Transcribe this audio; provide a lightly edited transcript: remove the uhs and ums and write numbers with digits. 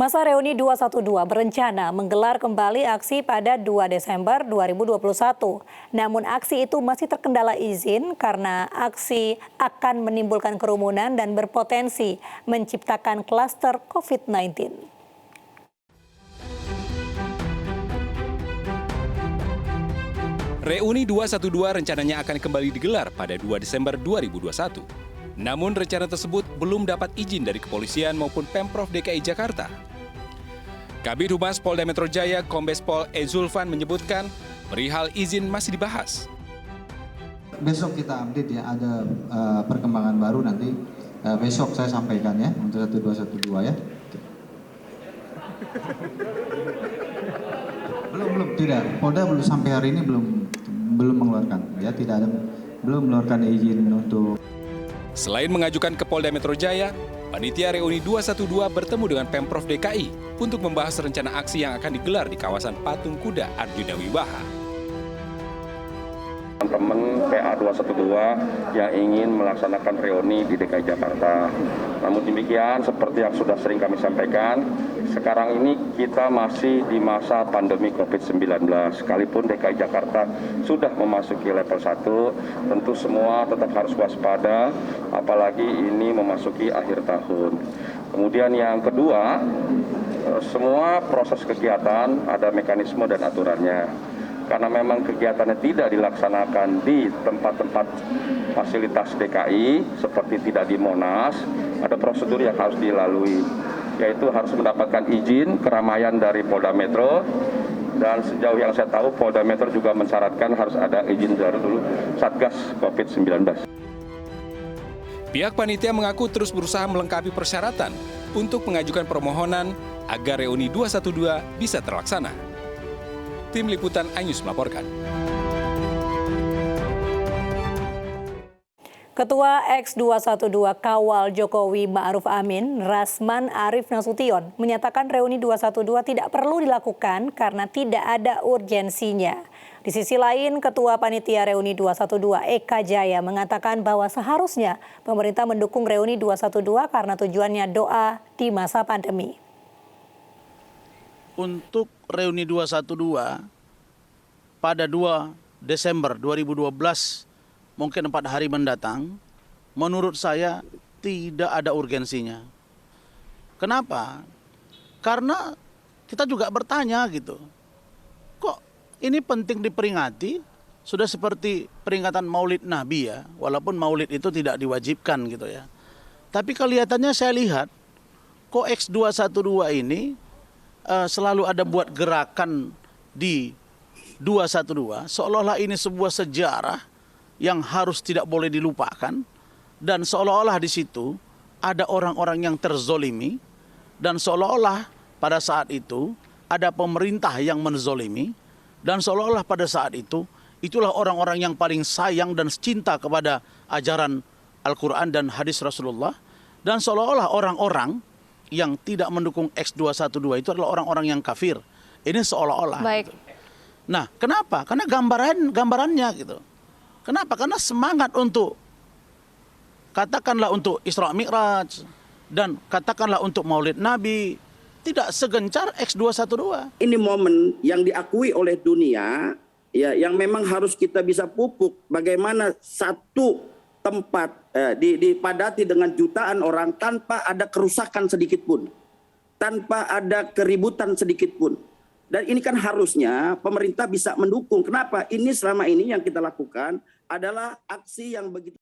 Masa Reuni 212 berencana menggelar kembali aksi pada 2 Desember 2021. Namun aksi itu masih terkendala izin karena aksi akan menimbulkan kerumunan dan berpotensi menciptakan klaster COVID-19. Reuni 212 rencananya akan kembali digelar pada 2 Desember 2021. Namun rencana tersebut belum dapat izin dari kepolisian maupun Pemprov DKI Jakarta. Kabid Humas Polda Metro Jaya Kombes Pol E. Zulfan menyebutkan perihal izin masih dibahas. Besok kita update ya, ada perkembangan baru nanti besok saya sampaikan ya untuk 1212 ya. Belum tidak. Polda belum sampai hari ini belum mengeluarkan ya, tidak ada, belum mengeluarkan izin untuk. Selain mengajukan ke Polda Metro Jaya, Panitia Reuni 212 bertemu dengan Pemprov DKI untuk membahas rencana aksi yang akan digelar di kawasan Patung Kuda Arjuna Wiwaha. Teman-teman PA 212 yang ingin melaksanakan reuni di DKI Jakarta. Namun demikian, seperti yang sudah sering kami sampaikan, sekarang ini kita masih di masa pandemi COVID-19. Sekalipun DKI Jakarta sudah memasuki level 1, tentu semua tetap harus waspada, apalagi ini memasuki akhir tahun. Kemudian yang kedua, semua proses kegiatan ada mekanisme dan aturannya. Karena memang kegiatannya tidak dilaksanakan di tempat-tempat fasilitas DKI, seperti tidak di Monas, ada prosedur yang harus dilalui, yaitu harus mendapatkan izin keramaian dari Polda Metro, dan sejauh yang saya tahu Polda Metro juga mensyaratkan harus ada izin dari dulu Satgas COVID-19. Pihak panitia mengaku terus berusaha melengkapi persyaratan untuk mengajukan permohonan agar Reuni 212 bisa terlaksana. Tim Liputan iNews melaporkan. Ketua X212 Kawal Jokowi Ma'ruf Amin, Rasman Arif Nasution, menyatakan Reuni 212 tidak perlu dilakukan karena tidak ada urgensinya. Di sisi lain, Ketua Panitia Reuni 212 Eka Jaya mengatakan bahwa seharusnya pemerintah mendukung Reuni 212 karena tujuannya doa di masa pandemi. Untuk Reuni 212 pada 2 Desember 2012, mungkin 4 hari mendatang, menurut saya tidak ada urgensinya. Kenapa? Karena kita juga bertanya gitu, kok ini penting diperingati, sudah seperti peringatan Maulid Nabi ya, walaupun Maulid itu tidak diwajibkan gitu ya. Tapi kelihatannya saya lihat, kok X212 ini selalu ada buat gerakan di 212, seolah-olah ini sebuah sejarah yang harus tidak boleh dilupakan, dan seolah-olah di situ ada orang-orang yang terzolimi, dan seolah-olah pada saat itu ada pemerintah yang menzolimi, dan seolah-olah pada saat itu itulah orang-orang yang paling sayang dan cinta kepada ajaran Al-Quran dan hadis Rasulullah, dan seolah-olah orang-orang yang tidak mendukung X212 itu adalah orang-orang yang kafir. Ini seolah-olah. Baik. Gitu. Nah, kenapa? Karena gambarannya gitu. Kenapa? Karena semangat untuk, katakanlah untuk Isra Mi'raj, dan katakanlah untuk Maulid Nabi, tidak segencar X212. Ini momen yang diakui oleh dunia, ya, yang memang harus kita bisa pupuk. Bagaimana satu tempat dipadati dengan jutaan orang tanpa ada kerusakan sedikit pun, tanpa ada keributan sedikit pun. Dan ini kan harusnya pemerintah bisa mendukung. Kenapa? Ini selama ini yang kita lakukan adalah aksi yang begitu.